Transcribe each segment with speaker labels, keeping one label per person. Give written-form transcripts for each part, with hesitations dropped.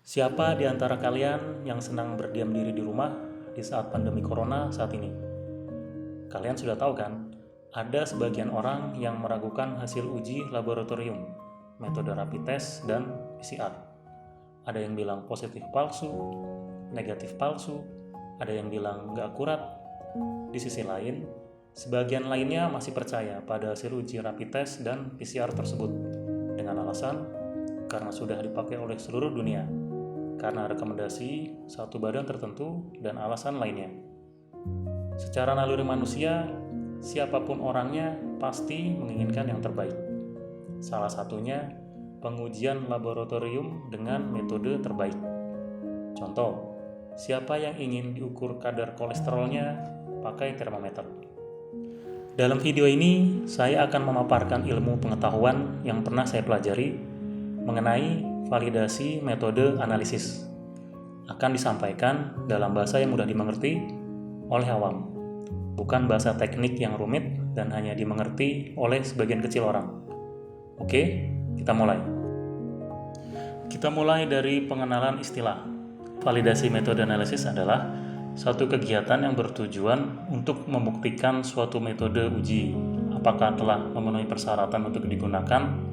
Speaker 1: Siapa di antara kalian yang senang berdiam diri di rumah di saat pandemi corona saat ini? Kalian sudah tahu kan, ada sebagian orang yang meragukan hasil uji laboratorium, metode rapid test, dan PCR. Ada yang bilang positif palsu, negatif palsu, ada yang bilang nggak akurat. Di sisi lain, sebagian lainnya masih percaya pada hasil uji rapid test dan PCR tersebut dengan alasan karena sudah dipakai oleh seluruh dunia, karena rekomendasi satu badan tertentu, dan alasan lainnya. Secara naluri manusia, siapapun orangnya pasti menginginkan yang terbaik. Salah satunya pengujian laboratorium dengan metode terbaik. Contoh, siapa yang ingin diukur kadar kolesterolnya pakai termometer. Dalam video ini, saya akan memaparkan ilmu pengetahuan yang pernah saya pelajari mengenai validasi metode analisis. Akan disampaikan dalam bahasa yang mudah dimengerti oleh awam, bukan bahasa teknik yang rumit dan hanya dimengerti oleh sebagian kecil orang. Oke, kita mulai. Kita mulai dari pengenalan istilah. Validasi metode analisis adalah suatu kegiatan yang bertujuan untuk membuktikan suatu metode uji, apakah telah memenuhi persyaratan untuk digunakan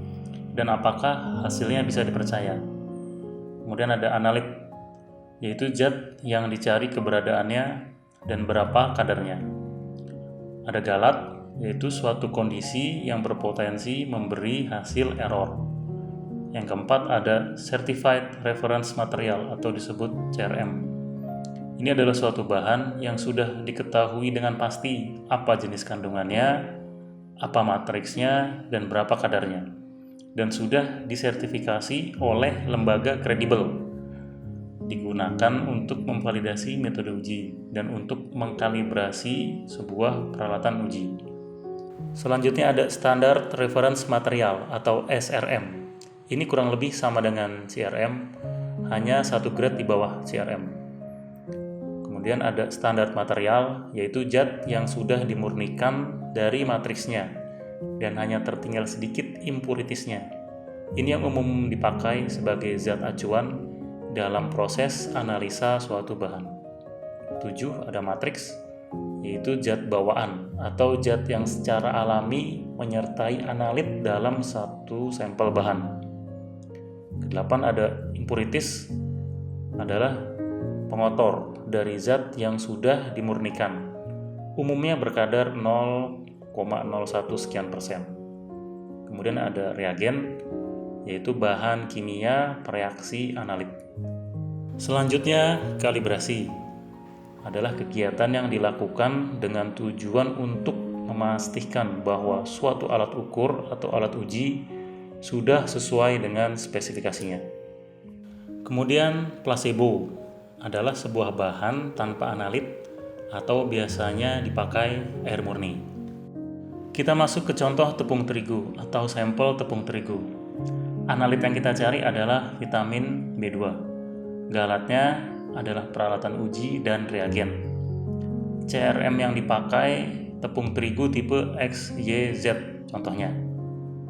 Speaker 1: dan apakah hasilnya bisa dipercaya. Kemudian ada analit, yaitu zat yang dicari keberadaannya dan berapa kadarnya. Ada galat, yaitu suatu kondisi yang berpotensi memberi hasil error. Yang keempat ada Certified Reference Material atau disebut CRM. Ini adalah suatu bahan yang sudah diketahui dengan pasti apa jenis kandungannya, apa matriksnya, dan berapa kadarnya, dan sudah disertifikasi oleh lembaga kredibel, digunakan untuk memvalidasi metode uji dan untuk mengkalibrasi sebuah peralatan uji. Selanjutnya ada Standard Reference Material atau SRM. Ini kurang lebih sama dengan CRM, hanya satu grade di bawah CRM. Kemudian ada standar material, yaitu zat yang sudah dimurnikan dari matriksnya dan hanya tertinggal sedikit impuritisnya. Ini yang umum dipakai sebagai zat acuan dalam proses analisa suatu bahan. 7. Ada matriks, yaitu zat bawaan atau zat yang secara alami menyertai analit dalam satu sampel bahan. 8. Ada impuritis, adalah pengotor dari zat yang sudah dimurnikan, umumnya berkadar 0,01 sekian persen. Kemudian ada reagen, yaitu bahan kimia pereaksi analit. Selanjutnya, kalibrasi adalah kegiatan yang dilakukan dengan tujuan untuk memastikan bahwa suatu alat ukur atau alat uji sudah sesuai dengan spesifikasinya. Kemudian placebo adalah sebuah bahan tanpa analit atau biasanya dipakai air murni. Kita masuk ke contoh tepung terigu atau sampel tepung terigu. Analit yang kita cari adalah vitamin B2. Galatnya adalah peralatan uji dan reagen. CRM yang dipakai tepung terigu tipe XYZ contohnya.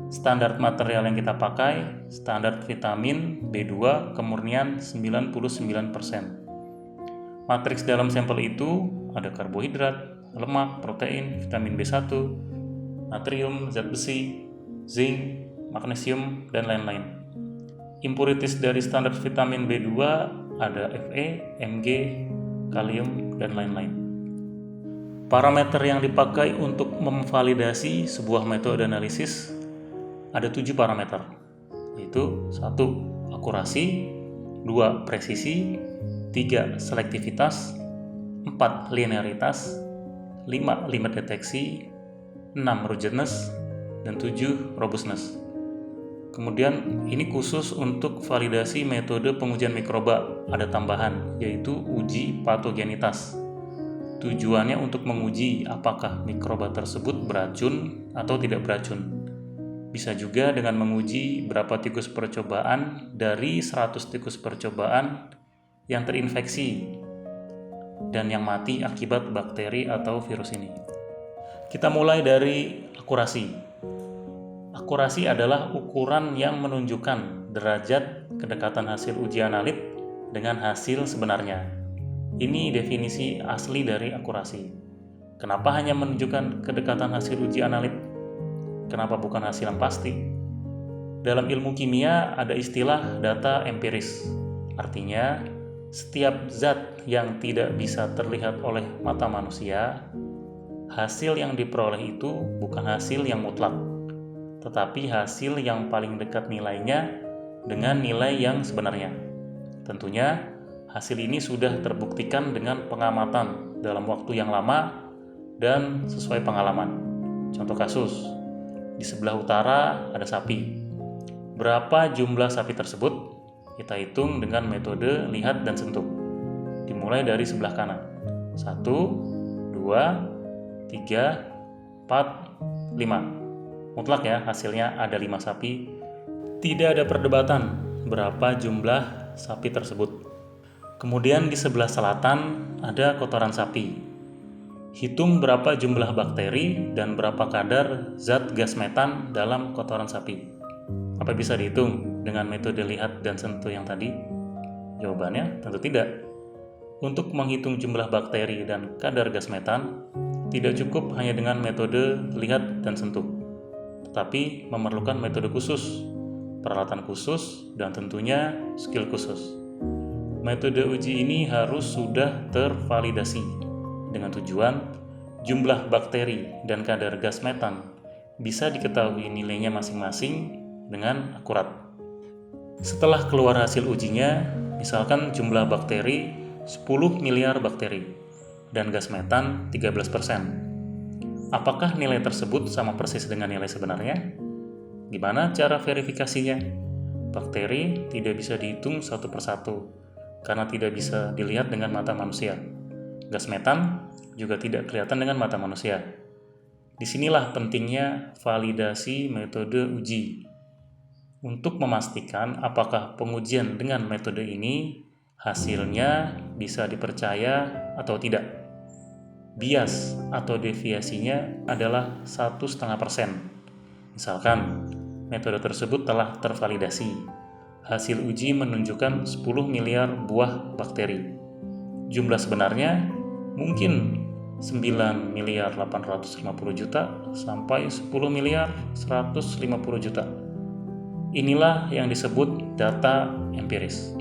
Speaker 1: Standar material yang kita pakai standar vitamin B2 kemurnian 99%. Matriks dalam sampel itu ada karbohidrat, lemak, protein, vitamin B1, natrium, zat besi, zinc, magnesium, dan lain-lain. Impuritis dari standar vitamin B2 ada Fe, Mg, kalium, dan lain-lain. Parameter yang dipakai untuk memvalidasi sebuah metode analisis ada 7 parameter, yaitu 1. Akurasi, 2. Presisi, 3. Selektivitas, 4. Linearitas, 5. Limit deteksi, 6. Ruggedness, dan 7. Robustness. Kemudian ini khusus untuk validasi metode pengujian mikroba, ada tambahan, yaitu uji patogenitas. Tujuannya untuk menguji apakah mikroba tersebut beracun atau tidak beracun. Bisa juga dengan menguji berapa tikus percobaan dari 100 tikus percobaan yang terinfeksi dan yang mati akibat bakteri atau virus ini. Kita mulai dari akurasi. Akurasi adalah ukuran yang menunjukkan derajat kedekatan hasil uji analit dengan hasil sebenarnya. Ini definisi asli dari akurasi. Kenapa hanya menunjukkan kedekatan hasil uji analit? Kenapa bukan hasil yang pasti? Dalam ilmu kimia ada istilah data empiris. Artinya, setiap zat yang tidak bisa terlihat oleh mata manusia, hasil yang diperoleh itu bukan hasil yang mutlak, tetapi hasil yang paling dekat nilainya dengan nilai yang sebenarnya. Tentunya, hasil ini sudah terbuktikan dengan pengamatan dalam waktu yang lama dan sesuai pengalaman. Contoh kasus, di sebelah utara ada sapi. Berapa jumlah sapi tersebut? Kita hitung dengan metode lihat dan sentuh. Dimulai dari sebelah kanan. 1, 2, 3, 4, 5. Mutlak ya, hasilnya ada 5 sapi. Tidak ada perdebatan berapa jumlah sapi tersebut. Kemudian di sebelah selatan ada kotoran sapi. Hitung berapa jumlah bakteri dan berapa kadar zat gas metan dalam kotoran sapi. Apa bisa dihitung dengan metode lihat dan sentuh yang tadi? Jawabannya tentu tidak. Untuk menghitung jumlah bakteri dan kadar gas metan, tidak cukup hanya dengan metode lihat dan sentuh, tetapi memerlukan metode khusus, peralatan khusus, dan tentunya skill khusus. Metode uji ini harus sudah tervalidasi dengan tujuan jumlah bakteri dan kadar gas metan bisa diketahui nilainya masing-masing dengan akurat. Setelah keluar hasil ujinya, misalkan jumlah bakteri 10 miliar bakteri dan gas metan 13%. Apakah nilai tersebut sama persis dengan nilai sebenarnya? Gimana cara verifikasinya? Bakteri tidak bisa dihitung satu persatu karena tidak bisa dilihat dengan mata manusia. Gas metan juga tidak kelihatan dengan mata manusia. Disinilah pentingnya validasi metode uji. Untuk memastikan apakah pengujian dengan metode ini hasilnya bisa dipercaya atau tidak. Bias atau deviasinya adalah 1,5%. Misalkan, metode tersebut telah tervalidasi. Hasil uji menunjukkan 10 miliar buah bakteri. Jumlah sebenarnya mungkin 9 miliar 850 juta sampai 10 miliar 150 juta. Inilah yang disebut data empiris.